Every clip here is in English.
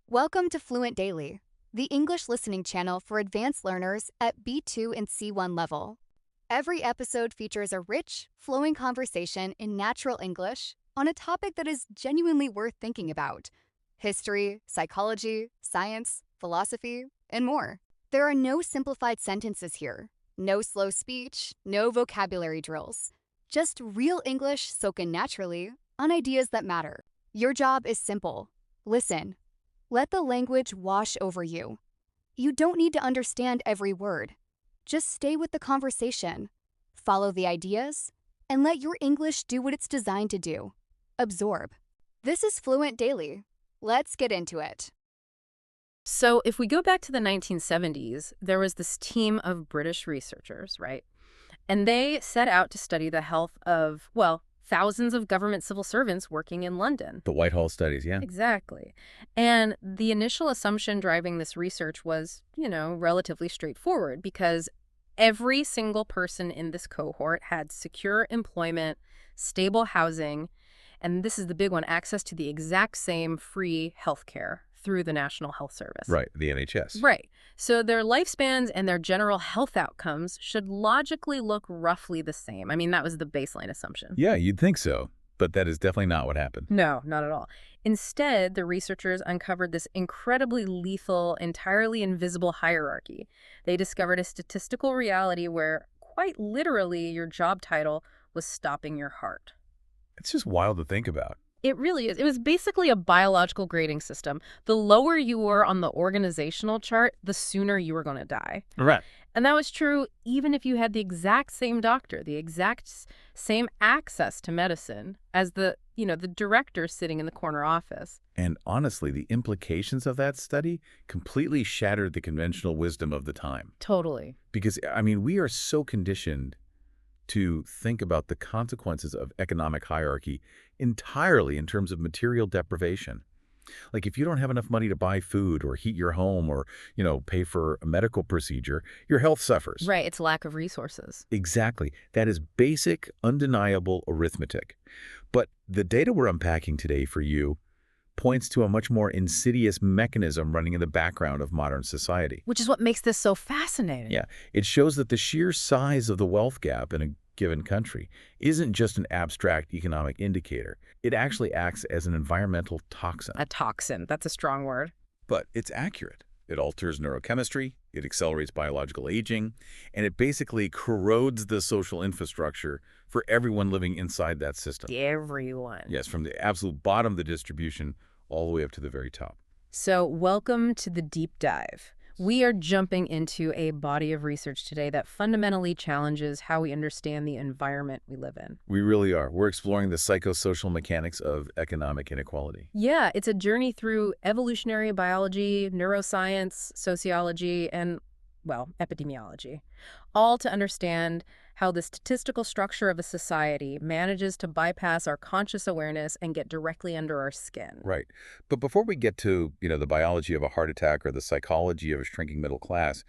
Welcome to Fluent Daily, the English listening channel for advanced learners at B2 and C1 level. Every episode features a rich, flowing conversation in natural English on a topic that is genuinely worth thinking about: history, psychology, science, philosophy, and more. There are no simplified sentences here, no slow speech, no vocabulary drills. Just real English spoken naturally on ideas that matter. Your job is simple. Listen. Let the language wash over you. You don't need to understand every word. Just stay with the conversation, follow the ideas, and let your English do what it's designed to do: absorb. This is Fluent Daily. Let's get into it. So if we go back to the 1970s, there was this team of British researchers, right? And they set out to study the health of, well, thousands of government civil servants working in London. The Whitehall studies, yeah. Exactly. And the initial assumption driving this research was, relatively straightforward, because every single person in this cohort had secure employment, stable housing, and this is the big one, access to the exact same free health care through the National Health Service. Right, the NHS. Right. So their lifespans and their general health outcomes should logically look roughly the same. I mean, that was the baseline assumption. Yeah, you'd think so, but that is definitely not what happened. No, not at all. Instead, the researchers uncovered this incredibly lethal, entirely invisible hierarchy. They discovered a statistical reality where, quite literally, your job title was stopping your heart. It's just wild to think about. It really is. It was basically a biological grading system. The lower you were on the organizational chart, the sooner you were going to die. Right. And that was true even if you had the exact same doctor, the exact same access to medicine as the director sitting in the corner office. And honestly, the implications of that study completely shattered the conventional wisdom of the time. Totally. Because, we are so conditioned to think about the consequences of economic hierarchy entirely in terms of material deprivation. Like if you don't have enough money to buy food or heat your home or, pay for a medical procedure, your health suffers. Right, it's lack of resources. Exactly. That is basic, undeniable arithmetic. But the data we're unpacking today for you points to a much more insidious mechanism running in the background of modern society. Which is what makes this so fascinating. Yeah, it shows that the sheer size of the wealth gap in a given country isn't just an abstract economic indicator. It actually acts as an environmental toxin. A toxin, that's a strong word. But it's accurate. It alters neurochemistry, it accelerates biological aging, and it basically corrodes the social infrastructure for everyone living inside that system. Everyone. Yes, from the absolute bottom of the distribution all the way up to the very top. So welcome to the deep dive. We are jumping into a body of research today that fundamentally challenges how we understand the environment we live in. We really are. We're exploring the psychosocial mechanics of economic inequality. Yeah, it's a journey through evolutionary biology, neuroscience, sociology, and, epidemiology, all to understand how the statistical structure of a society manages to bypass our conscious awareness and get directly under our skin. Right. But before we get to, the biology of a heart attack or the psychology of a shrinking middle class,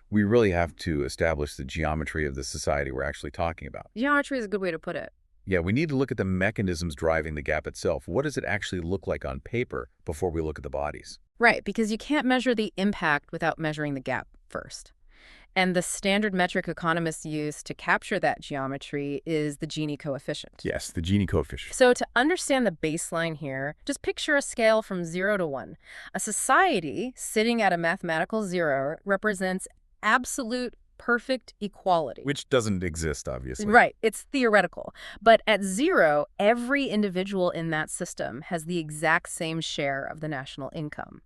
we really have to establish the geometry of the society we're actually talking about. Geometry is a good way to put it. Yeah, we need to look at the mechanisms driving the gap itself. What does it actually look like on paper before we look at the bodies? Right, because you can't measure the impact without measuring the gap first. And the standard metric economists use to capture that geometry is the Gini coefficient. Yes, the Gini coefficient. So to understand the baseline here, just picture a scale from 0 to 1. A society sitting at a mathematical 0 represents absolute perfect equality. Which doesn't exist, obviously. Right, it's theoretical. But at 0, every individual in that system has the exact same share of the national income.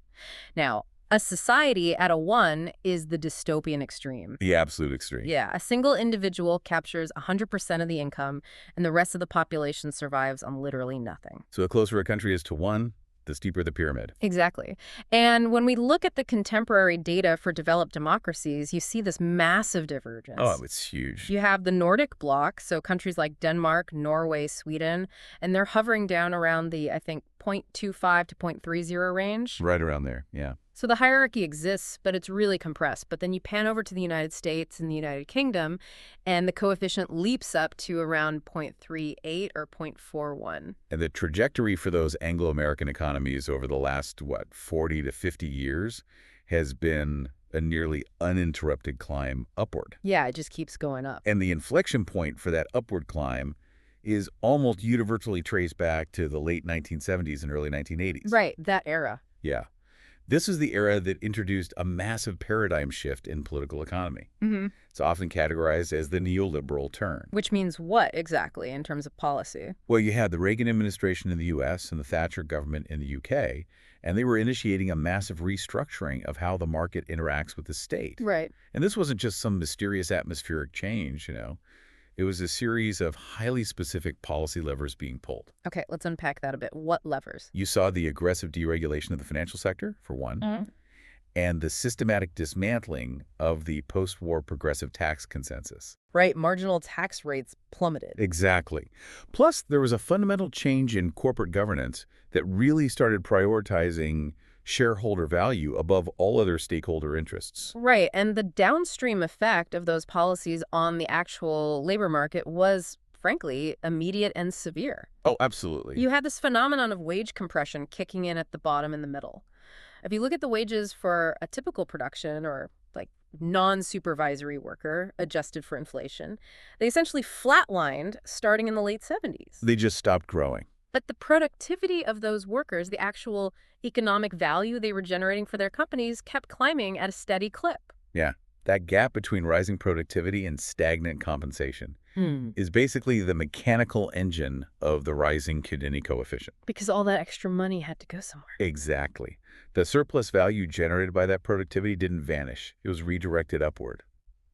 Now, a society at a 1 is the dystopian extreme. The absolute extreme. Yeah, a single individual captures 100% of the income, and the rest of the population survives on literally nothing. So the closer a country is to 1, the steeper the pyramid. Exactly. And when we look at the contemporary data for developed democracies, you see this massive divergence. Oh, it's huge. You have the Nordic bloc, so countries like Denmark, Norway, Sweden, and they're hovering down around the, 0.25 to 0.30 range. Right around there, yeah. So the hierarchy exists, but it's really compressed. But then you pan over to the United States and the United Kingdom, and the coefficient leaps up to around 0.38 or 0.41. And the trajectory for those Anglo-American economies over the last, 40 to 50 years has been a nearly uninterrupted climb upward. Yeah, it just keeps going up. And the inflection point for that upward climb is almost universally traced back to the late 1970s and early 1980s. Right, that era. Yeah. This is the era that introduced a massive paradigm shift in political economy. It's often categorized as the neoliberal turn. Which means what exactly in terms of policy? Well, you had the Reagan administration in the U.S. and the Thatcher government in the U.K., and they were initiating a massive restructuring of how the market interacts with the state. Right. And this wasn't just some mysterious atmospheric change, It was a series of highly specific policy levers being pulled. Okay, let's unpack that a bit. What levers? You saw the aggressive deregulation of the financial sector, for one, and the systematic dismantling of the post-war progressive tax consensus. Right, marginal tax rates plummeted. Exactly. Plus, there was a fundamental change in corporate governance that really started prioritizing shareholder value above all other stakeholder interests. Right, and the downstream effect of those policies on the actual labor market was, frankly, immediate and severe. Oh, absolutely. You had this phenomenon of wage compression kicking in at the bottom and the middle. If you look at the wages for a typical production or non-supervisory worker adjusted for inflation, they essentially flatlined starting in the late 70s. They just stopped growing. But the productivity of those workers, the actual economic value they were generating for their companies, kept climbing at a steady clip. Yeah, that gap between rising productivity and stagnant compensation is basically the mechanical engine of the rising Gini coefficient. Because all that extra money had to go somewhere. Exactly. The surplus value generated by that productivity didn't vanish. It was redirected upward.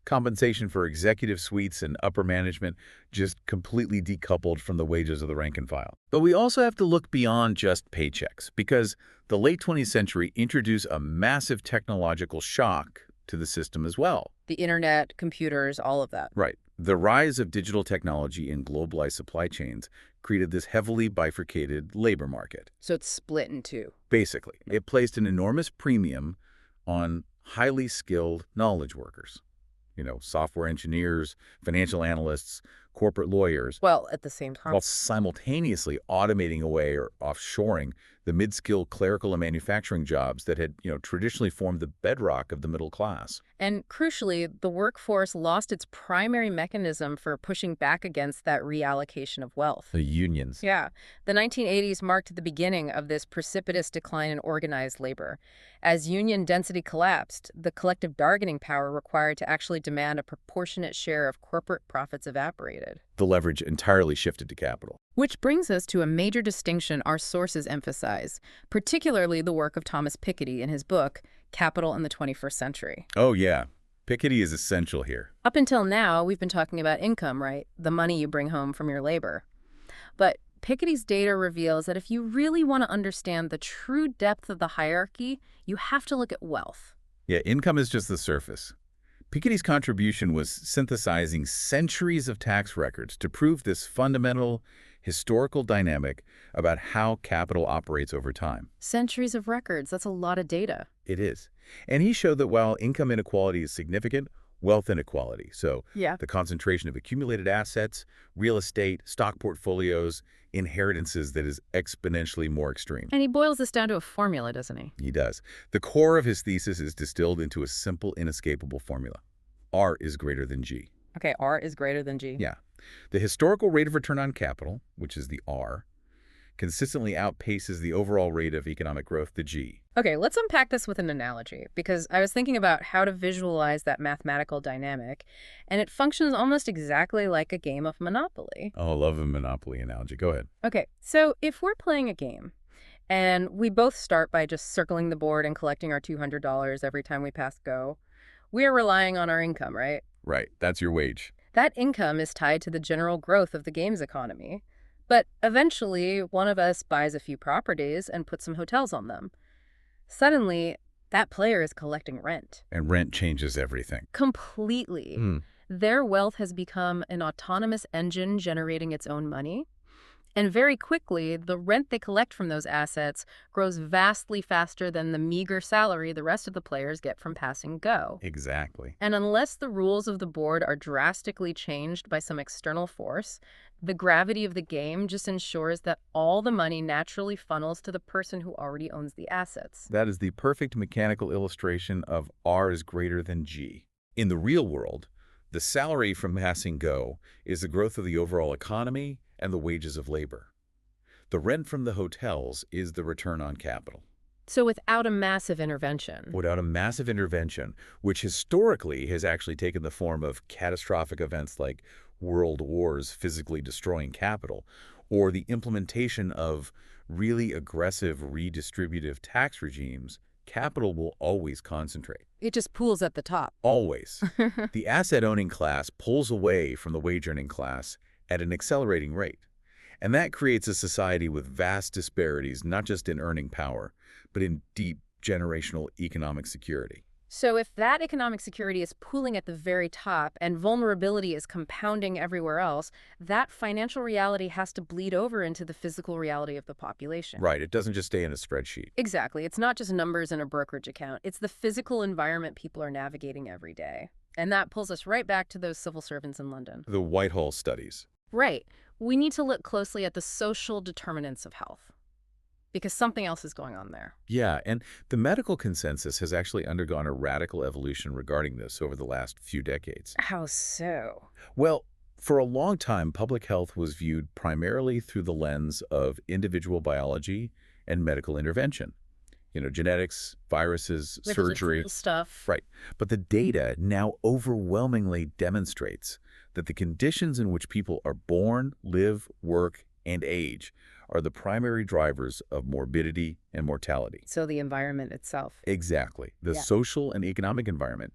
Compensation for executive suites and upper management just completely decoupled from the wages of the rank and file. But we also have to look beyond just paychecks, because the late 20th century introduced a massive technological shock to the system as well. The internet, computers, all of that. Right. The rise of digital technology and globalized supply chains created this heavily bifurcated labor market. So it's split in two. Basically, it placed an enormous premium on highly skilled knowledge workers. Software engineers, financial analysts, corporate lawyers. Well, at the same time. While simultaneously automating away or offshoring the mid-skilled clerical and manufacturing jobs that had, traditionally formed the bedrock of the middle class. And crucially, the workforce lost its primary mechanism for pushing back against that reallocation of wealth. The unions. Yeah. The 1980s marked the beginning of this precipitous decline in organized labor. As union density collapsed, the collective bargaining power required to actually demand a proportionate share of corporate profits evaporated. The leverage entirely shifted to capital. Which brings us to a major distinction our sources emphasize, particularly the work of Thomas Piketty in his book, Capital in the 21st Century. Oh, yeah. Piketty is essential here. Up until now, we've been talking about income, right? The money you bring home from your labor. But Piketty's data reveals that if you really want to understand the true depth of the hierarchy, you have to look at wealth. Yeah, income is just the surface. Piketty's contribution was synthesizing centuries of tax records to prove this fundamental historical dynamic about how capital operates over time. Centuries of records, that's a lot of data. It is. And he showed that while income inequality is significant, wealth inequality, so the concentration of accumulated assets, real estate, stock portfolios, inheritances that is exponentially more extreme. And he boils this down to a formula, doesn't he? He does. The core of his thesis is distilled into a simple, inescapable formula. R is greater than G. Okay, R is greater than G. Yeah. The historical rate of return on capital, which is the R, consistently outpaces the overall rate of economic growth, the G. Okay, let's unpack this with an analogy, because I was thinking about how to visualize that mathematical dynamic, and it functions almost exactly like a game of Monopoly. Oh, I love a Monopoly analogy. Go ahead. Okay, so if we're playing a game, and we both start by just circling the board and collecting our $200 every time we pass go, we are relying on our income, right? Right, that's your wage. That income is tied to the general growth of the game's economy. But eventually, one of us buys a few properties and puts some hotels on them. Suddenly, that player is collecting rent. And rent changes everything. Completely. Their wealth has become an autonomous engine generating its own money. And very quickly, the rent they collect from those assets grows vastly faster than the meager salary the rest of the players get from passing go. Exactly. And unless the rules of the board are drastically changed by some external force, the gravity of the game just ensures that all the money naturally funnels to the person who already owns the assets. That is the perfect mechanical illustration of R is greater than G. In the real world, the salary from passing go is the growth of the overall economy and the wages of labor. The rent from the hotels is the return on capital. So without a massive intervention. Without a massive intervention, which historically has actually taken the form of catastrophic events like world wars physically destroying capital, or the implementation of really aggressive redistributive tax regimes, capital will always concentrate. It just pools at the top. Always. The asset-owning class pulls away from the wage-earning class at an accelerating rate. And that creates a society with vast disparities, not just in earning power, but in deep generational economic security. So if that economic security is pooling at the very top and vulnerability is compounding everywhere else, that financial reality has to bleed over into the physical reality of the population. Right. It doesn't just stay in a spreadsheet. Exactly. It's not just numbers in a brokerage account. It's the physical environment people are navigating every day. And that pulls us right back to those civil servants in London. The Whitehall studies. Right. We need to look closely at the social determinants of health, because something else is going on there. Yeah, and the medical consensus has actually undergone a radical evolution regarding this over the last few decades. How so? Well, for a long time, public health was viewed primarily through the lens of individual biology and medical intervention. You know, genetics, viruses, surgery. Stuff. Right. But the data now overwhelmingly demonstrates that the conditions in which people are born, live, work, and age are the primary drivers of morbidity and mortality. So the environment itself. Exactly. The social and economic environment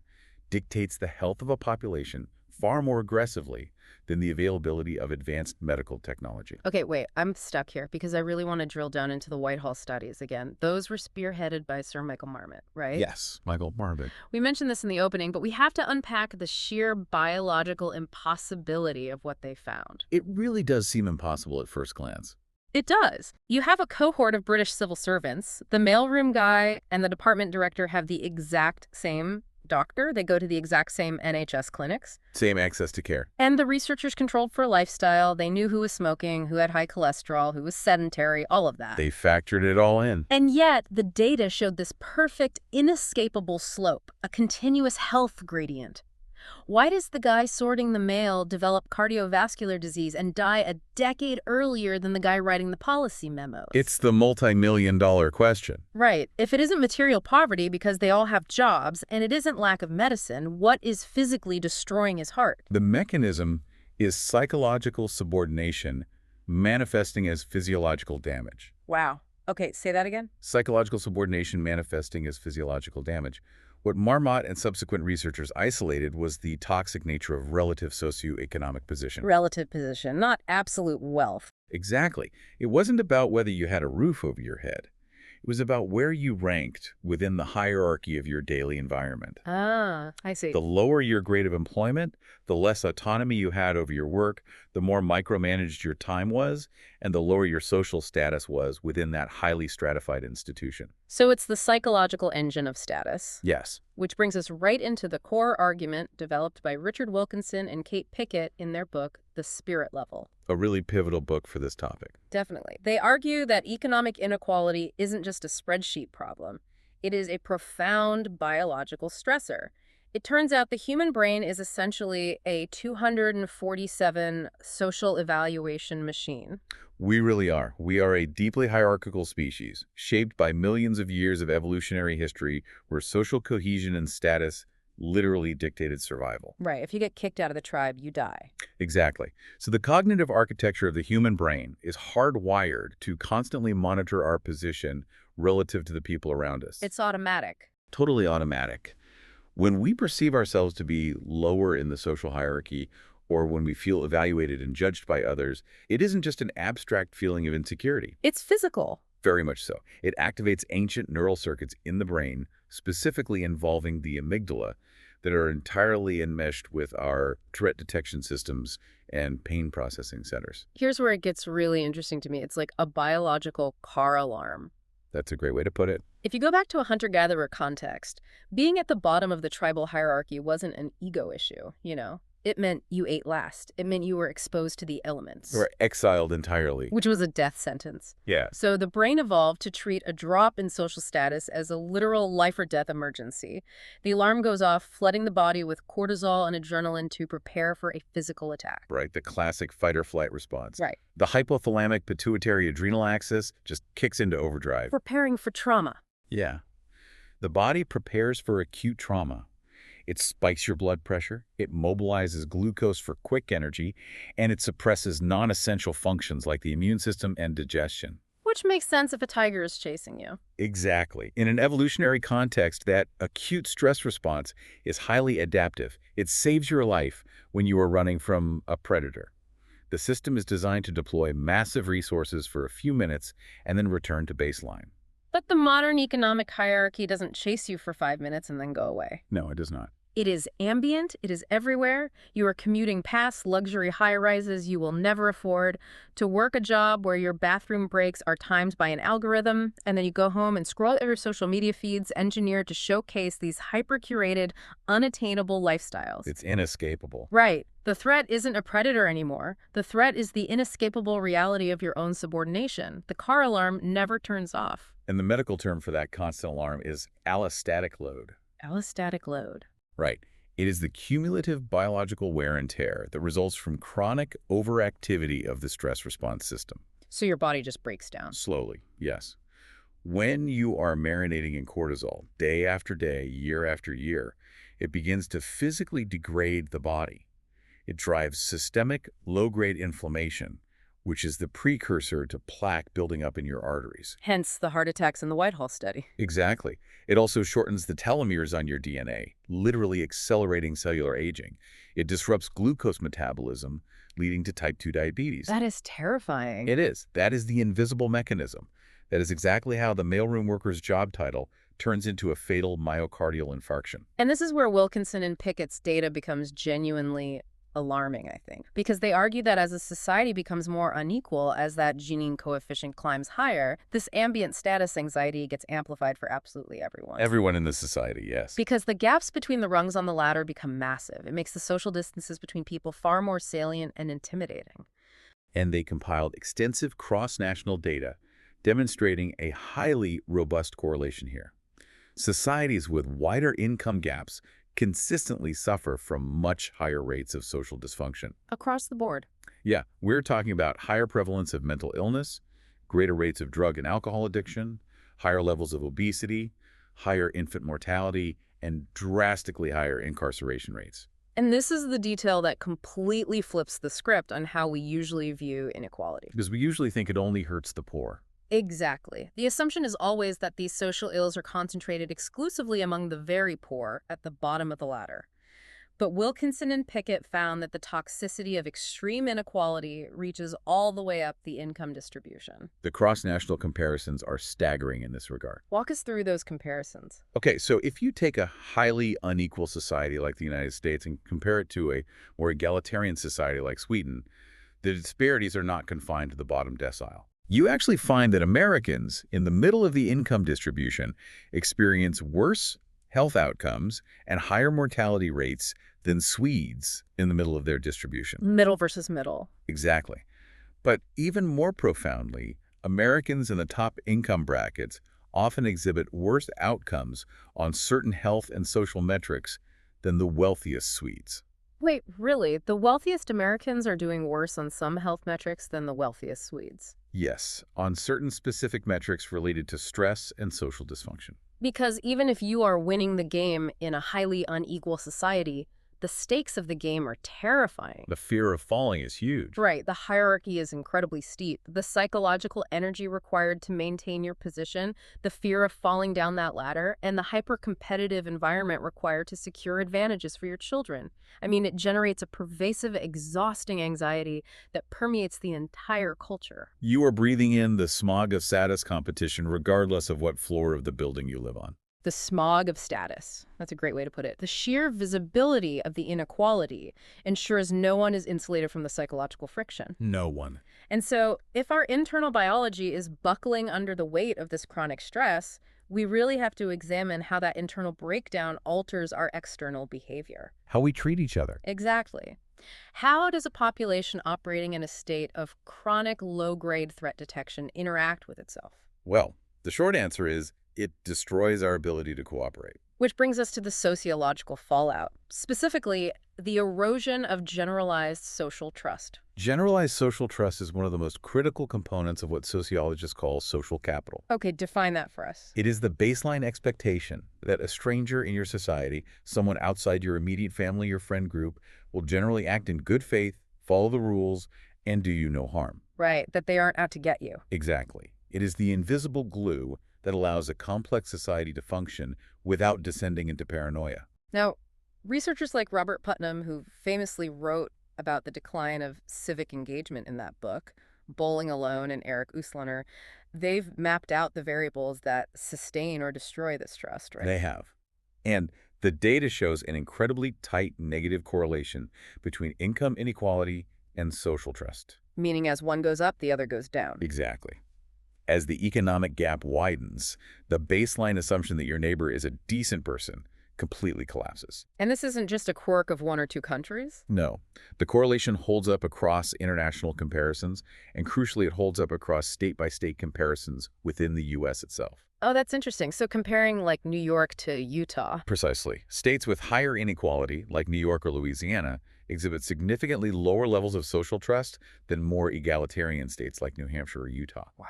dictates the health of a population far more aggressively than the availability of advanced medical technology. Okay, wait, I'm stuck here because I really want to drill down into the Whitehall studies again. Those were spearheaded by Sir Michael Marmot, right? Yes, Michael Marmot. We mentioned this in the opening, but we have to unpack the sheer biological impossibility of what they found. It really does seem impossible at first glance. It does. You have a cohort of British civil servants. The mailroom guy and the department director have the exact same doctor. They go to the exact same NHS clinics. Same access to care. And the researchers controlled for lifestyle. They knew who was smoking, who had high cholesterol, who was sedentary, all of that. They factored it all in. And yet, the data showed this perfect, inescapable slope, a continuous health gradient. Why does the guy sorting the mail develop cardiovascular disease and die a decade earlier than the guy writing the policy memos? It's the multi-million-dollar question. Right. If it isn't material poverty because they all have jobs, and it isn't lack of medicine, what is physically destroying his heart? The mechanism is psychological subordination manifesting as physiological damage. Wow. Okay, say that again. Psychological subordination manifesting as physiological damage. What Marmot and subsequent researchers isolated was the toxic nature of relative socioeconomic position. Relative position, not absolute wealth. Exactly. It wasn't about whether you had a roof over your head. It was about where you ranked within the hierarchy of your daily environment. Ah, I see. The lower your grade of employment, the less autonomy you had over your work, the more micromanaged your time was, and the lower your social status was within that highly stratified institution. So it's the psychological engine of status. Yes. Which brings us right into the core argument developed by Richard Wilkinson and Kate Pickett in their book, The Spirit Level. A really pivotal book for this topic. Definitely. They argue that economic inequality isn't just a spreadsheet problem. It is a profound biological stressor. It turns out the human brain is essentially a 247 social evaluation machine. We really are. We are a deeply hierarchical species, shaped by millions of years of evolutionary history where social cohesion and status literally dictated survival. Right. If you get kicked out of the tribe, you die. Exactly. So the cognitive architecture of the human brain is hardwired to constantly monitor our position relative to the people around us. It's automatic. Totally automatic. When we perceive ourselves to be lower in the social hierarchy, or when we feel evaluated and judged by others, it isn't just an abstract feeling of insecurity. It's physical. Very much so. It activates ancient neural circuits in the brain, specifically involving the amygdala, that are entirely enmeshed with our threat detection systems and pain processing centers. Here's where it gets really interesting to me. It's like a biological car alarm. That's a great way to put it. If you go back to a hunter-gatherer context, being at the bottom of the tribal hierarchy wasn't an ego issue, you know? It meant you ate last. It meant you were exposed to the elements. Or exiled entirely. Which was a death sentence. Yeah. So the brain evolved to treat a drop in social status as a literal life-or-death emergency. The alarm goes off, flooding the body with cortisol and adrenaline to prepare for a physical attack. Right, the classic fight-or-flight response. Right. The hypothalamic pituitary adrenal axis just kicks into overdrive. Preparing for trauma. Yeah. The body prepares for acute trauma. It spikes your blood pressure, it mobilizes glucose for quick energy, and it suppresses non-essential functions like the immune system and digestion. Which makes sense if a tiger is chasing you. Exactly. In an evolutionary context, that acute stress response is highly adaptive. It saves your life when you are running from a predator. The system is designed to deploy massive resources for a few minutes and then return to baseline. But the modern economic hierarchy doesn't chase you for 5 minutes and then go away. No, it does not. It is ambient. It is everywhere. You are commuting past luxury high-rises you will never afford to work a job where your bathroom breaks are timed by an algorithm, and then you go home and scroll through your social media feeds engineered to showcase these hyper-curated, unattainable lifestyles. It's inescapable. Right. The threat isn't a predator anymore. The threat is the inescapable reality of your own subordination. The car alarm never turns off. And the medical term for that constant alarm is allostatic load. Allostatic load. Right. It is the cumulative biological wear and tear that results from chronic overactivity of the stress response system. So your body just breaks down. Slowly, yes. When you are marinating in cortisol day after day, year after year, it begins to physically degrade the body. It drives systemic low-grade inflammation, which is the precursor to plaque building up in your arteries. Hence the heart attacks in the Whitehall study. Exactly. It also shortens the telomeres on your DNA, literally accelerating cellular aging. It disrupts glucose metabolism, leading to type 2 diabetes. That is terrifying. It is. That is the invisible mechanism. That is exactly how the mailroom worker's job title turns into a fatal myocardial infarction. And this is where Wilkinson and Pickett's data becomes genuinely alarming, I think, because they argue that as a society becomes more unequal, as that Gini coefficient climbs higher, this ambient status anxiety gets amplified for absolutely everyone. Everyone in the society, yes. Because the gaps between the rungs on the ladder become massive. It makes the social distances between people far more salient and intimidating. And they compiled extensive cross-national data demonstrating a highly robust correlation here. Societies with wider income gaps consistently suffer from much higher rates of social dysfunction. Across the board. Yeah, we're talking about higher prevalence of mental illness, greater rates of drug and alcohol addiction, higher levels of obesity, higher infant mortality, and drastically higher incarceration rates. And this is the detail that completely flips the script on how we usually view inequality. Because we usually think it only hurts the poor. Exactly. The assumption is always that these social ills are concentrated exclusively among the very poor at the bottom of the ladder. But Wilkinson and Pickett found that the toxicity of extreme inequality reaches all the way up the income distribution. The cross-national comparisons are staggering in this regard. Walk us through those comparisons. Okay, so if you take a highly unequal society like the United States and compare it to a more egalitarian society like Sweden, the disparities are not confined to the bottom decile. You actually find that Americans in the middle of the income distribution experience worse health outcomes and higher mortality rates than Swedes in the middle of their distribution. Middle versus middle. Exactly. But even more profoundly, Americans in the top income brackets often exhibit worse outcomes on certain health and social metrics than the wealthiest Swedes. Wait, really? The wealthiest Americans are doing worse on some health metrics than the wealthiest Swedes? Yes, on certain specific metrics related to stress and social dysfunction. Because even if you are winning the game in a highly unequal society, the stakes of the game are terrifying. The fear of falling is huge. Right, the hierarchy is incredibly steep. The psychological energy required to maintain your position, the fear of falling down that ladder, and the hyper-competitive environment required to secure advantages for your children. I mean, it generates a pervasive, exhausting anxiety that permeates the entire culture. You are breathing in the smog of status competition regardless of what floor of the building you live on. The smog of status. That's a great way to put it. The sheer visibility of the inequality ensures no one is insulated from the psychological friction. No one. And so, if our internal biology is buckling under the weight of this chronic stress, we really have to examine how that internal breakdown alters our external behavior. How we treat each other. Exactly. How does a population operating in a state of chronic low-grade threat detection interact with itself? Well, the short answer is it destroys our ability to cooperate. Which brings us to the sociological fallout, specifically the erosion of generalized social trust. Generalized social trust is one of the most critical components of what sociologists call social capital. Okay, define that for us. It is the baseline expectation that a stranger in your society, someone outside your immediate family or friend group, will generally act in good faith, follow the rules, and do you no harm. Right, that they aren't out to get you. Exactly. It is the invisible glue that allows a complex society to function without descending into paranoia. Now, researchers like Robert Putnam, who famously wrote about the decline of civic engagement in that book, Bowling Alone, and Eric Uslaner, they've mapped out the variables that sustain or destroy this trust, right? They have. And the data shows an incredibly tight negative correlation between income inequality and social trust. Meaning as one goes up, the other goes down. Exactly. As the economic gap widens, the baseline assumption that your neighbor is a decent person completely collapses. And this isn't just a quirk of one or two countries? No. The correlation holds up across international comparisons, and crucially, it holds up across state-by-state comparisons within the U.S. itself. Oh, that's interesting. So comparing like New York to Utah. Precisely. States with higher inequality, like New York or Louisiana, exhibit significantly lower levels of social trust than more egalitarian states like New Hampshire or Utah. Wow.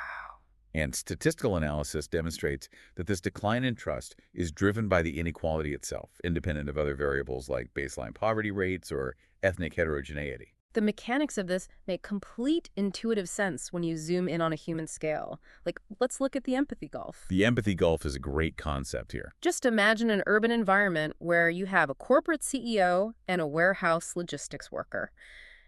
And statistical analysis demonstrates that this decline in trust is driven by the inequality itself, independent of other variables like baseline poverty rates or ethnic heterogeneity. The mechanics of this make complete intuitive sense when you zoom in on a human scale. Like, let's look at the empathy gulf. The empathy gulf is a great concept here. Just imagine an urban environment where you have a corporate CEO and a warehouse logistics worker.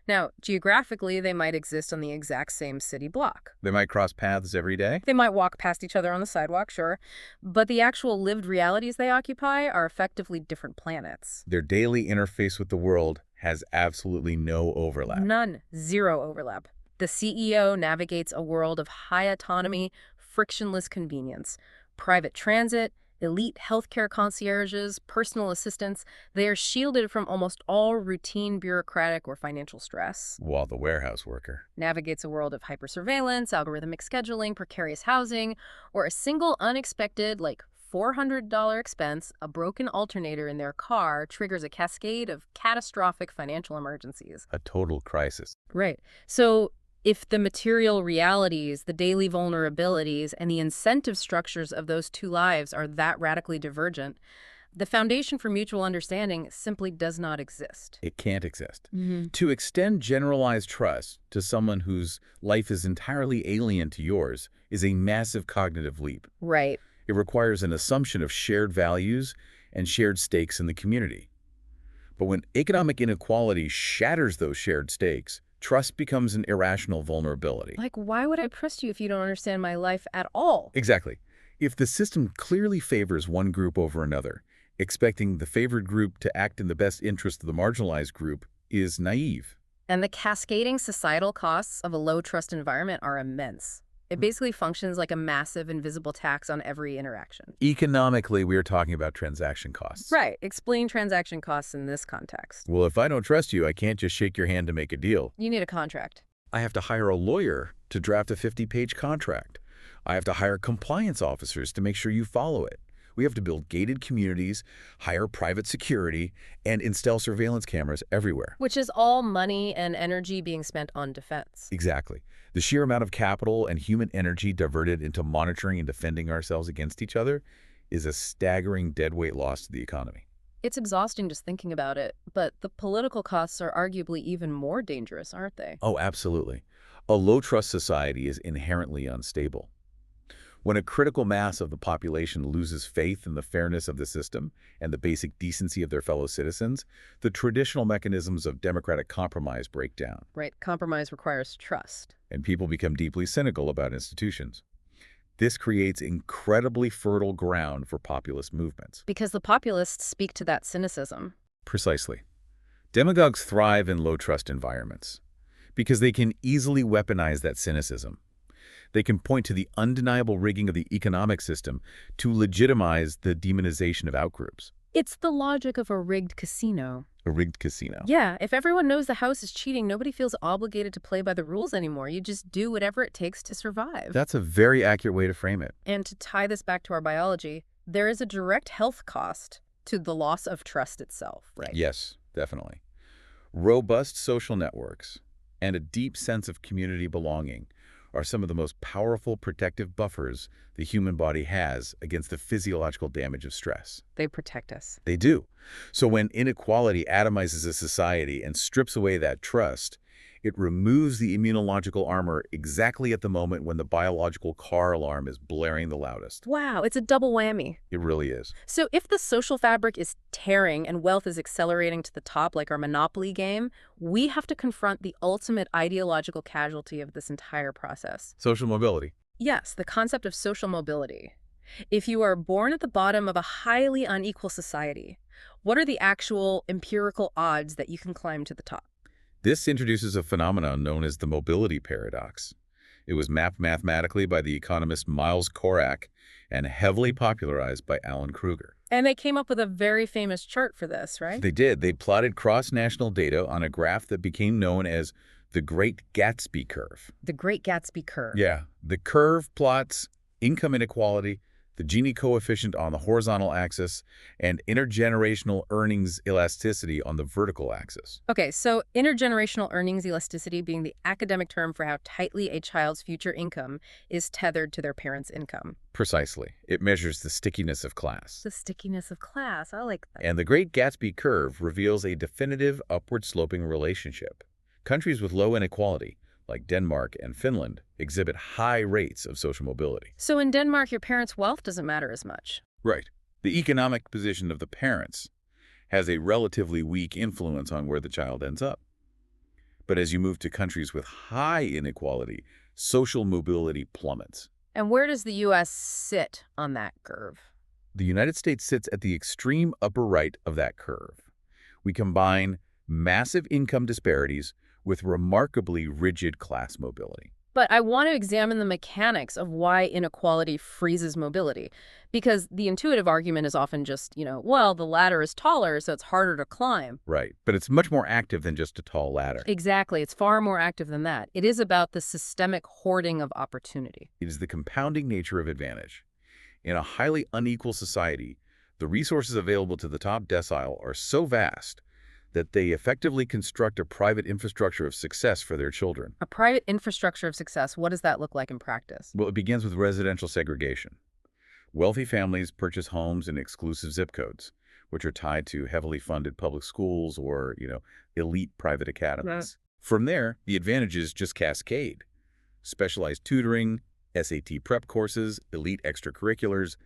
Now, geographically, they might exist on the exact same city block. They might cross paths every day. They might walk past each other on the sidewalk, sure, but the actual lived realities they occupy are effectively different planets. Their daily interface with the world has absolutely no overlap. None. Zero overlap. The CEO navigates a world of high autonomy, frictionless convenience. Private transit, elite healthcare concierges, personal assistants, they are shielded from almost all routine bureaucratic or financial stress. While the warehouse worker Navigates a world of hypersurveillance, algorithmic scheduling, precarious housing, or a single unexpected, like $400 expense, a broken alternator in their car triggers a cascade of catastrophic financial emergencies. a total crisis. Right. So if the material realities, the daily vulnerabilities, and the incentive structures of those two lives are that radically divergent, the foundation for mutual understanding simply does not exist. It can't exist. To extend generalized trust to someone whose life is entirely alien to yours is a massive cognitive leap. Right. It requires an assumption of shared values and shared stakes in the community. But when economic inequality shatters those shared stakes, trust becomes an irrational vulnerability. Like, why would I trust you if you don't understand my life at all? Exactly. If the system clearly favors one group over another, expecting the favored group to act in the best interest of the marginalized group is naive. And the cascading societal costs of a low-trust environment are immense. It basically functions like a massive invisible tax on every interaction. Economically, we are talking about transaction costs. Right. Explain transaction costs in this context. Well, if I don't trust you, I can't just shake your hand to make a deal. You need a contract. I have to hire a lawyer to draft a 50-page contract. I have to hire compliance officers to make sure you follow it. We have to build gated communities, hire private security, and install surveillance cameras everywhere. Which is all money and energy being spent on defense. Exactly. The sheer amount of capital and human energy diverted into monitoring and defending ourselves against each other is a staggering deadweight loss to the economy. It's exhausting just thinking about it, but the political costs are arguably even more dangerous, aren't they? Oh, absolutely. A low-trust society is inherently unstable. When a critical mass of the population loses faith in the fairness of the system and the basic decency of their fellow citizens, the traditional mechanisms of democratic compromise break down. Right. Compromise requires trust. And people become deeply cynical about institutions. This creates incredibly fertile ground for populist movements. Because the populists speak to that cynicism. Precisely. Demagogues thrive in low-trust environments because they can easily weaponize that cynicism. They can point to the undeniable rigging of the economic system to legitimize the demonization of outgroups. It's the logic of a rigged casino. A rigged casino. Yeah, if everyone knows the house is cheating, nobody feels obligated to play by the rules anymore. You just do whatever it takes to survive. That's a very accurate way to frame it. And to tie this back to our biology, there is a direct health cost to the loss of trust itself, right? Yes, definitely. Robust social networks and a deep sense of community belonging are some of the most powerful protective buffers the human body has against the physiological damage of stress. They protect us. They do. So when inequality atomizes a society and strips away that trust, it removes the immunological armor exactly at the moment when the biological car alarm is blaring the loudest. Wow, it's a double whammy. It really is. So if the social fabric is tearing and wealth is accelerating to the top like our Monopoly game, we have to confront the ultimate ideological casualty of this entire process. Social mobility. Yes, the concept of social mobility. If you are born at the bottom of a highly unequal society, what are the actual empirical odds that you can climb to the top? This introduces a phenomenon known as the mobility paradox. It was mapped mathematically by the economist Miles Korak and heavily popularized by Alan Kruger. And they came up with a very famous chart for this, right? They did. They plotted cross-national data on a graph that became known as the Great Gatsby curve. The Great Gatsby curve. Yeah. The curve plots income inequality, the Gini coefficient on the horizontal axis, and intergenerational earnings elasticity on the vertical axis. Okay, so intergenerational earnings elasticity being the academic term for how tightly a child's future income is tethered to their parents' income. Precisely. It measures the stickiness of class. The stickiness of class. I like that. And the Great Gatsby curve reveals a definitive upward-sloping relationship. Countries with low inequality, like Denmark and Finland, exhibit high rates of social mobility. So in Denmark, your parents' wealth doesn't matter as much. Right. The economic position of the parents has a relatively weak influence on where the child ends up. But as you move to countries with high inequality, social mobility plummets. And where does the U.S. sit on that curve? The United States sits at the extreme upper right of that curve. We combine massive income disparities with remarkably rigid class mobility. But I want to examine the mechanics of why inequality freezes mobility, because the intuitive argument is often just, well, the ladder is taller, so it's harder to climb. Right, but it's much more active than just a tall ladder. Exactly. It's far more active than that. It is about the systemic hoarding of opportunity. It is the compounding nature of advantage. In a highly unequal society, the resources available to the top decile are so vast that they effectively construct a private infrastructure of success for their children. A private infrastructure of success, what does that look like in practice? Well, it begins with residential segregation. Wealthy families purchase homes in exclusive zip codes, which are tied to heavily funded public schools or, elite private academies. From there, the advantages just cascade. Specialized tutoring, SAT prep courses, elite extracurriculars,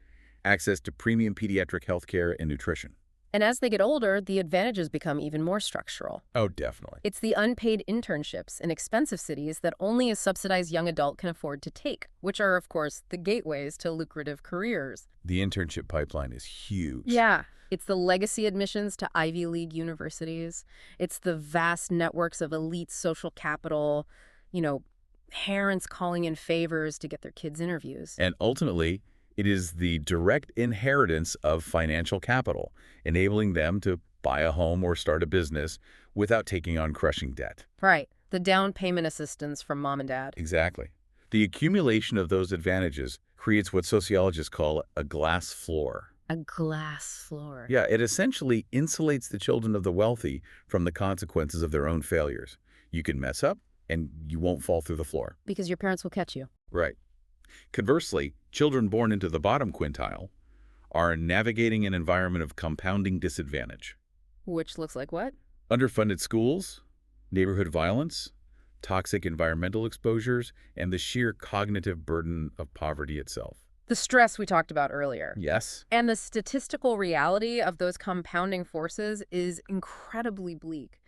access to premium pediatric healthcare and nutrition. And as they get older, the advantages become even more structural. Oh, definitely. It's the unpaid internships in expensive cities that only a subsidized young adult can afford to take, which are, of course, the gateways to lucrative careers. The internship pipeline is huge. Yeah. It's the legacy admissions to Ivy League universities. It's the vast networks of elite social capital, parents calling in favors to get their kids' interviews. And ultimately, it is the direct inheritance of financial capital, enabling them to buy a home or start a business without taking on crushing debt. Right. The down payment assistance from mom and dad. Exactly. The accumulation of those advantages creates what sociologists call a glass floor. A glass floor. Yeah, it essentially insulates the children of the wealthy from the consequences of their own failures. You can mess up, and you won't fall through the floor. Because your parents will catch you. Right. Conversely, children born into the bottom quintile are navigating an environment of compounding disadvantage. Which looks like what? Underfunded schools, neighborhood violence, toxic environmental exposures, and the sheer cognitive burden of poverty itself. The stress we talked about earlier. Yes. And the statistical reality of those compounding forces is incredibly bleak.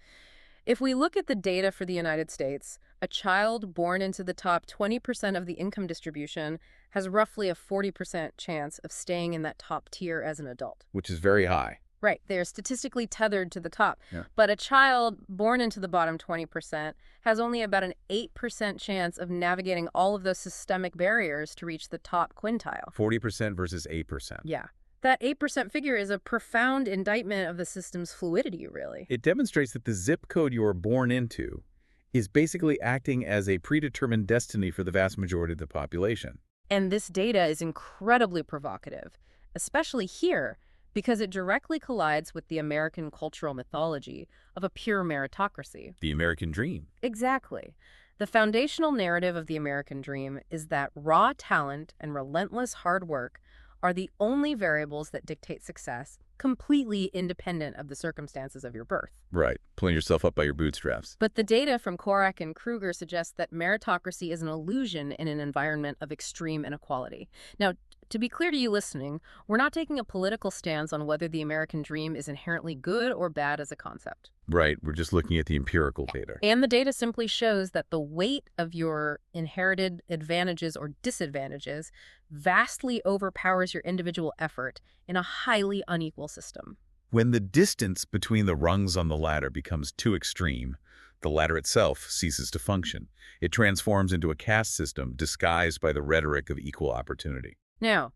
If we look at the data for the United States, a child born into the top 20% of the income distribution has roughly a 40% chance of staying in that top tier as an adult. Which is very high. Right, they're statistically tethered to the top. Yeah. But a child born into the bottom 20% has only about an 8% chance of navigating all of those systemic barriers to reach the top quintile. 40% versus 8%. Yeah. That 8% figure is a profound indictment of the system's fluidity, really. It demonstrates that the zip code you are born into is basically acting as a predetermined destiny for the vast majority of the population. And this data is incredibly provocative, especially here, because it directly collides with the American cultural mythology of a pure meritocracy. The American dream. Exactly. The foundational narrative of the American dream is that raw talent and relentless hard work are the only variables that dictate success, completely independent of the circumstances of your birth. Right. Pulling yourself up by your bootstraps. But the data from Korak and Kruger suggests that meritocracy is an illusion in an environment of extreme inequality. Now, to be clear to you listening, we're not taking a political stance on whether the American dream is inherently good or bad as a concept. Right. We're just looking at the empirical data. And the data simply shows that the weight of your inherited advantages or disadvantages vastly overpowers your individual effort in a highly unequal system. When the distance between the rungs on the ladder becomes too extreme, the ladder itself ceases to function. It transforms into a caste system disguised by the rhetoric of equal opportunity. Now,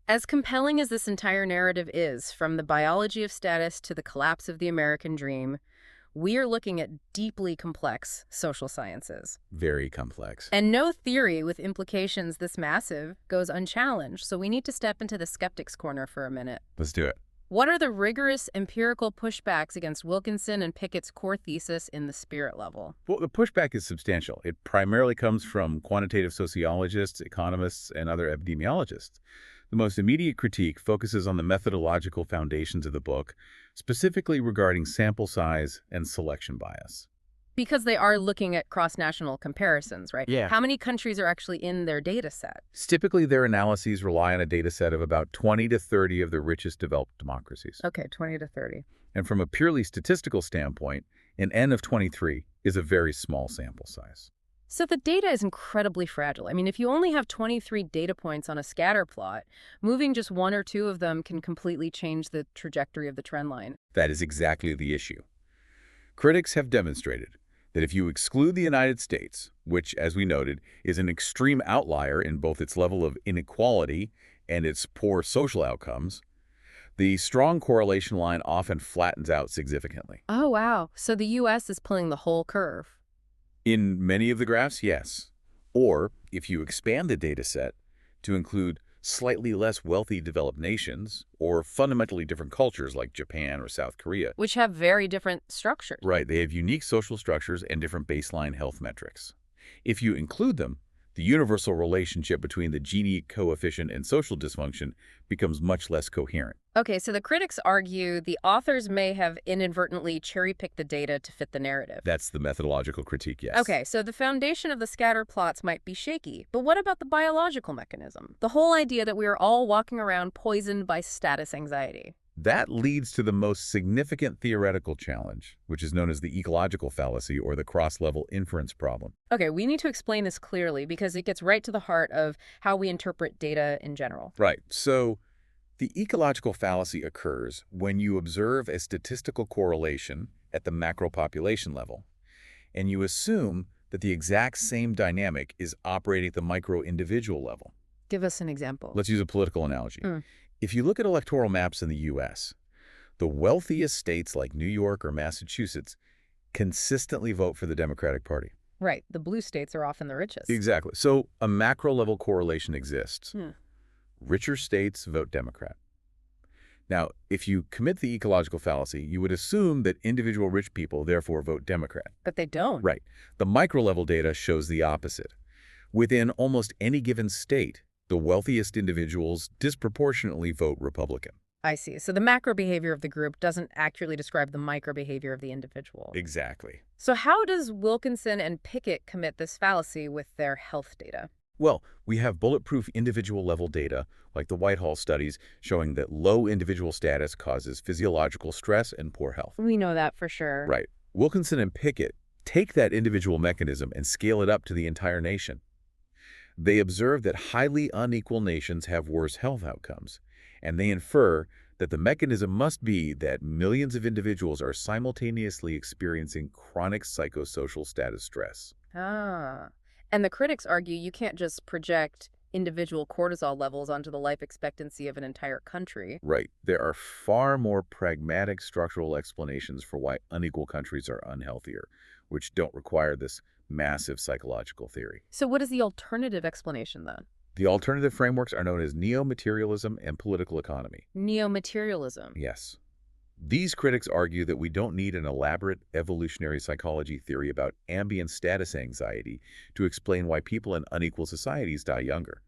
as compelling as this entire narrative is, from the biology of status to the collapse of the American dream, we are looking at deeply complex social sciences. Very complex. And no theory with implications this massive goes unchallenged, so we need to step into the skeptic's corner for a minute. Let's do it. What are the rigorous empirical pushbacks against Wilkinson and Pickett's core thesis in the spirit level? Well, the pushback is substantial. It primarily comes from quantitative sociologists, economists, and other epidemiologists. The most immediate critique focuses on the methodological foundations of the book, specifically regarding sample size and selection bias. Because they are looking at cross-national comparisons, right? Yeah. How many countries are actually in their data set? Typically, their analyses rely on a data set of about 20 to 30 of the richest developed democracies. Okay, 20 to 30. And from a purely statistical standpoint, an N of 23 is a very small sample size. So the data is incredibly fragile. I mean, if you only have 23 data points on a scatter plot, moving just one or two of them can completely change the trajectory of the trend line. That is exactly the issue. Critics have demonstrated that if you exclude the United States, which, as we noted, is an extreme outlier in both its level of inequality and its poor social outcomes, the strong correlation line often flattens out significantly. Oh, wow. So the U.S. is pulling the whole curve. In many of the graphs, yes. Or, if you expand the data set to include slightly less wealthy developed nations or fundamentally different cultures like Japan or South Korea. Which have very different structures. Right, they have unique social structures and different baseline health metrics. If you include them, the universal relationship between the Gini coefficient and social dysfunction becomes much less coherent. Okay, so the critics argue the authors may have inadvertently cherry-picked the data to fit the narrative. That's the methodological critique, yes. Okay, so the foundation of the scatter plots might be shaky, but what about the biological mechanism? The whole idea that we are all walking around poisoned by status anxiety. That leads to the most significant theoretical challenge, which is known as the ecological fallacy or the cross-level inference problem. Okay, we need to explain this clearly because it gets right to the heart of how we interpret data in general. Right. So the ecological fallacy occurs when you observe a statistical correlation at the macro population level, and you assume that the exact same dynamic is operating at the micro-individual level. Give us an example. Let's use a political analogy. If you look at electoral maps in the U.S., the wealthiest states like New York or Massachusetts consistently vote for the Democratic Party. Right. The blue states are often the richest. Exactly. So a macro-level correlation exists. Richer states vote Democrat. Now, if you commit the ecological fallacy, you would assume that individual rich people therefore vote Democrat. But they don't. Right. The micro-level data shows the opposite. Within almost any given state, the wealthiest individuals disproportionately vote Republican. I see. So the macro behavior of the group doesn't accurately describe the micro behavior of the individual. Exactly. So how does Wilkinson and Pickett commit this fallacy with their health data? Well, we have bulletproof individual-level data, like the Whitehall studies, showing that low individual status causes physiological stress and poor health. We know that for sure. Right. Wilkinson and Pickett take that individual mechanism and scale it up to the entire nation. They observe that highly unequal nations have worse health outcomes, and they infer that the mechanism must be that millions of individuals are simultaneously experiencing chronic psychosocial status stress. Ah. And the critics argue you can't just project individual cortisol levels onto the life expectancy of an entire country. Right. There are far more pragmatic structural explanations for why unequal countries are unhealthier, which don't require this massive psychological theory. So what is the alternative explanation then? The alternative frameworks are known as neo-materialism and political economy. Neo-materialism. Yes. These critics argue that we don't need an elaborate evolutionary psychology theory about ambient status anxiety to explain why people in unequal societies die younger.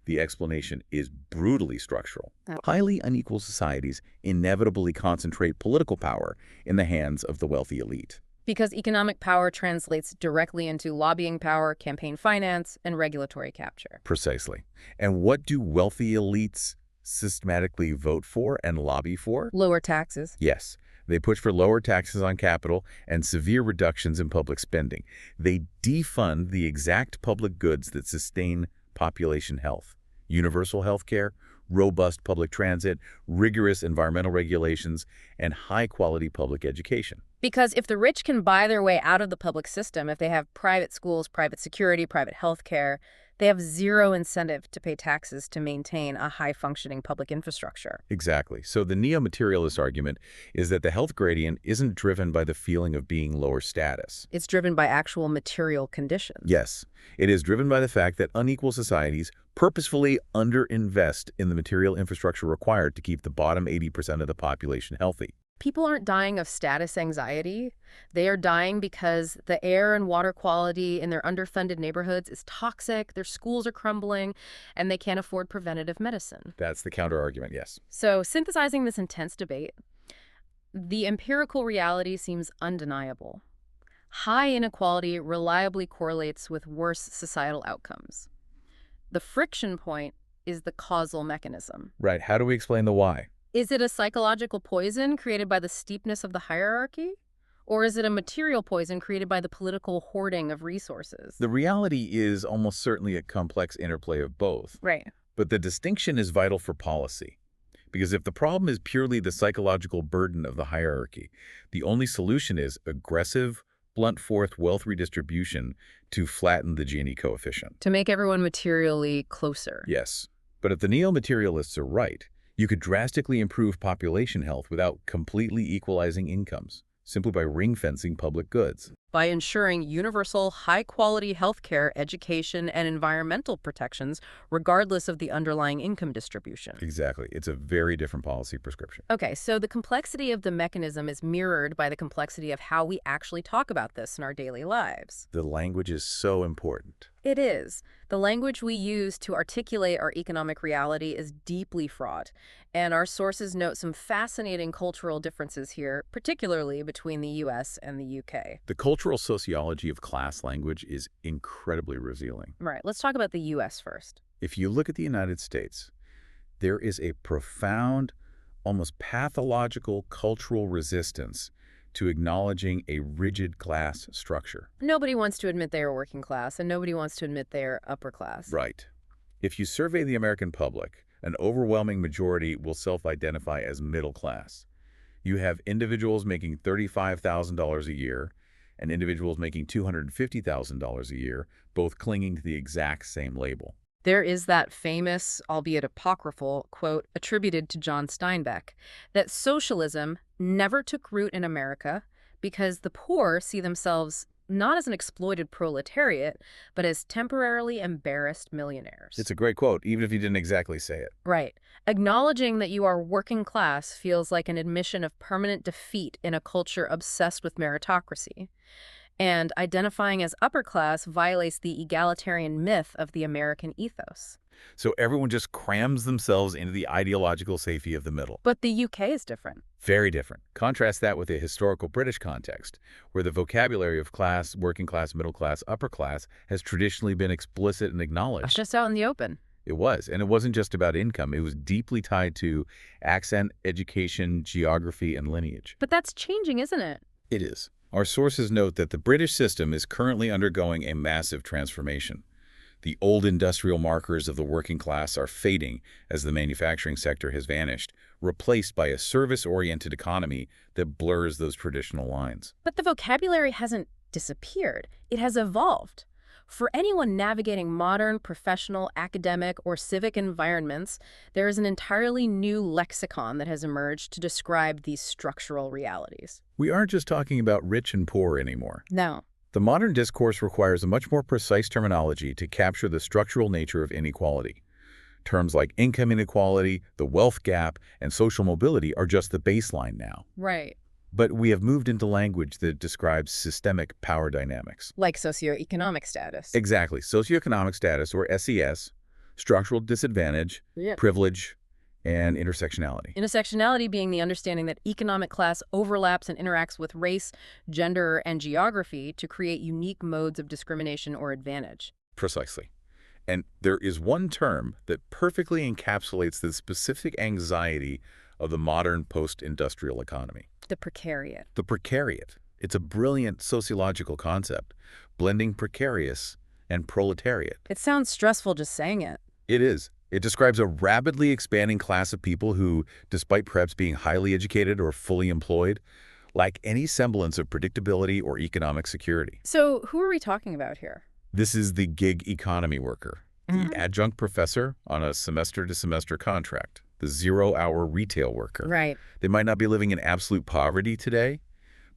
The explanation is brutally structural. Highly unequal societies inevitably concentrate political power in the hands of the wealthy elite. Because economic power translates directly into lobbying power, campaign finance, and regulatory capture. Precisely. And what do wealthy elites systematically vote for and lobby for? Lower taxes. Yes. They push for lower taxes on capital and severe reductions in public spending. They defund the exact public goods that sustain population health. Universal health care, robust public transit, rigorous environmental regulations, and high-quality public education. Because if the rich can buy their way out of the public system, if they have private schools, private security, private health care, they have zero incentive to pay taxes to maintain a high-functioning public infrastructure. Exactly. So the neo-materialist argument is that the health gradient isn't driven by the feeling of being lower status. It's driven by actual material conditions. Yes, it is driven by the fact that unequal societies purposefully underinvest in the material infrastructure required to keep the bottom 80% of the population healthy. People aren't dying of status anxiety. They are dying because the air and water quality in their underfunded neighborhoods is toxic, their schools are crumbling, and they can't afford preventative medicine. That's the counter-argument, yes. So, synthesizing this intense debate, the empirical reality seems undeniable. High inequality reliably correlates with worse societal outcomes. The friction point is the causal mechanism. Right. How do we explain the why? Is it a psychological poison created by the steepness of the hierarchy? Or is it a material poison created by the political hoarding of resources? The reality is almost certainly a complex interplay of both. Right. But the distinction is vital for policy. Because if the problem is purely the psychological burden of the hierarchy, the only solution is aggressive, blunt force wealth redistribution to flatten the Gini coefficient. To make everyone materially closer. Yes. But if the neo-materialists are right, you could drastically improve population health without completely equalizing incomes, simply by ring-fencing public goods. By ensuring universal, high-quality healthcare, education, and environmental protections, regardless of the underlying income distribution. Exactly. It's a very different policy prescription. Okay, so the complexity of the mechanism is mirrored by the complexity of how we actually talk about this in our daily lives. The language is so important. It is. The language we use to articulate our economic reality is deeply fraught, and our sources note some fascinating cultural differences here, particularly between the U.S. and the U.K. The cultural sociology of class language is incredibly revealing. Right. Let's talk about the U.S. first. If you look at the United States, there is a profound, almost pathological cultural resistance to acknowledging a rigid class structure. Nobody wants to admit they are working class, and nobody wants to admit they are upper class. Right. If you survey the American public, an overwhelming majority will self-identify as middle class. You have individuals making $35,000 a year and individuals making $250,000 a year, both clinging to the exact same label. There is that famous, albeit apocryphal, quote attributed to John Steinbeck, that socialism never took root in America because the poor see themselves not as an exploited proletariat, but as temporarily embarrassed millionaires. It's a great quote, even if you didn't exactly say it. Right. Acknowledging that you are working class feels like an admission of permanent defeat in a culture obsessed with meritocracy. And identifying as upper class violates the egalitarian myth of the American ethos. So everyone just crams themselves into the ideological safety of the middle. But the UK is different. Very different. Contrast that with a historical British context, where the vocabulary of class, working class, middle class, upper class has traditionally been explicit and acknowledged. It's just out in the open. It was. And it wasn't just about income. It was deeply tied to accent, education, geography, and lineage. But that's changing, isn't it? It is. Our sources note that the British system is currently undergoing a massive transformation. The old industrial markers of the working class are fading as the manufacturing sector has vanished, replaced by a service-oriented economy that blurs those traditional lines. But the vocabulary hasn't disappeared. It has evolved. For anyone navigating modern, professional, academic, or civic environments, there is an entirely new lexicon that has emerged to describe these structural realities. We aren't just talking about rich and poor anymore. No. The modern discourse requires a much more precise terminology to capture the structural nature of inequality. Terms like income inequality, the wealth gap, and social mobility are just the baseline now. Right. But we have moved into language that describes systemic power dynamics. Like socioeconomic status. Exactly. Socioeconomic status, or SES, structural disadvantage, Yep. privilege, and intersectionality. Intersectionality being the understanding that economic class overlaps and interacts with race, gender, and geography to create unique modes of discrimination or advantage. Precisely. And there is one term that perfectly encapsulates the specific anxiety of the modern post-industrial economy. The precariat. The precariat. It's a brilliant sociological concept, blending precarious and proletariat. It sounds stressful just saying it. It is. It describes a rapidly expanding class of people who, despite perhaps being highly educated or fully employed, lack any semblance of predictability or economic security. So who are we talking about here? This is the gig economy worker, the adjunct professor on a semester-to-semester contract, the zero-hour retail worker. Right. They might not be living in absolute poverty today,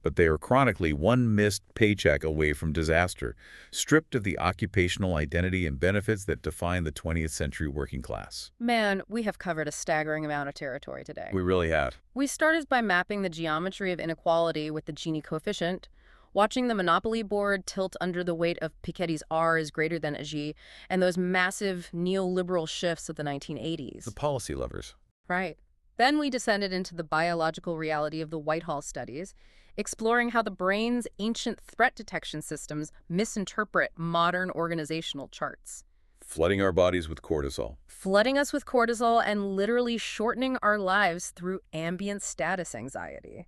but they are chronically one missed paycheck away from disaster, stripped of the occupational identity and benefits that define the 20th century working class. Man, we have covered a staggering amount of territory today. We really have. We started by mapping the geometry of inequality with the Gini coefficient, watching the Monopoly board tilt under the weight of Piketty's R is greater than a G, and those massive neoliberal shifts of the 1980s. The policy levers. Right. Then we descended into the biological reality of the Whitehall studies, exploring how the brain's ancient threat detection systems misinterpret modern organizational charts. Flooding our bodies with cortisol. Flooding us with cortisol and literally shortening our lives through ambient status anxiety.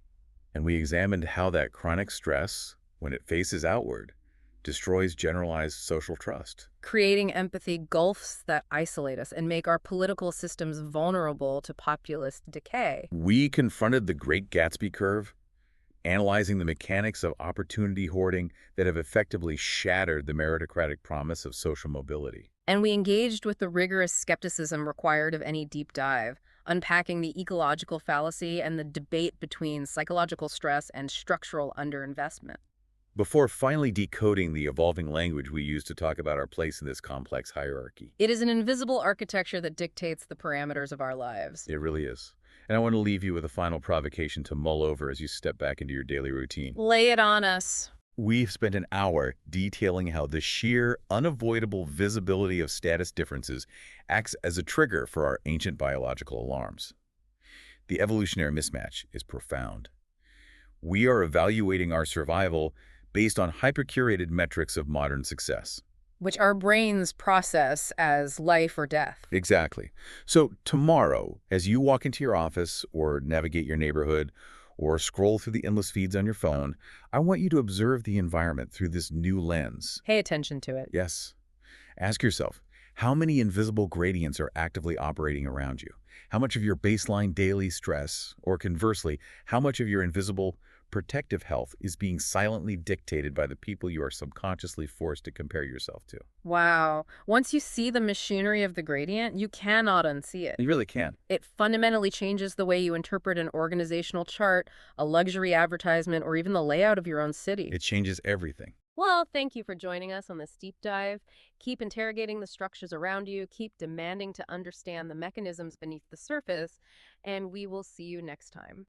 And we examined how that chronic stress, when it faces outward, destroys generalized social trust. Creating empathy gulfs that isolate us and make our political systems vulnerable to populist decay. We confronted the Great Gatsby curve, analyzing the mechanics of opportunity hoarding that have effectively shattered the meritocratic promise of social mobility. And we engaged with the rigorous skepticism required of any deep dive, unpacking the ecological fallacy and the debate between psychological stress and structural underinvestment. Before finally decoding the evolving language we use to talk about our place in this complex hierarchy. It is an invisible architecture that dictates the parameters of our lives. It really is. And I want to leave you with a final provocation to mull over as you step back into your daily routine. Lay it on us. We've spent an hour detailing how the sheer, unavoidable visibility of status differences acts as a trigger for our ancient biological alarms. The evolutionary mismatch is profound. We are evaluating our survival based on hyper-curated metrics of modern success. Which our brains process as life or death. Exactly. So tomorrow, as you walk into your office or navigate your neighborhood or scroll through the endless feeds on your phone, I want you to observe the environment through this new lens. Pay attention to it. Yes. Ask yourself, how many invisible gradients are actively operating around you? How much of your baseline daily stress, or conversely, how much of your invisible protective health is being silently dictated by the people you are subconsciously forced to compare yourself to? Wow. Once you see the machinery of the gradient, you cannot unsee it. You really can. It fundamentally changes the way you interpret an organizational chart, a luxury advertisement, or even the layout of your own city. It changes everything. Well, thank you for joining us on this deep dive. Keep interrogating the structures around you, keep demanding to understand the mechanisms beneath the surface, and we will see you next time.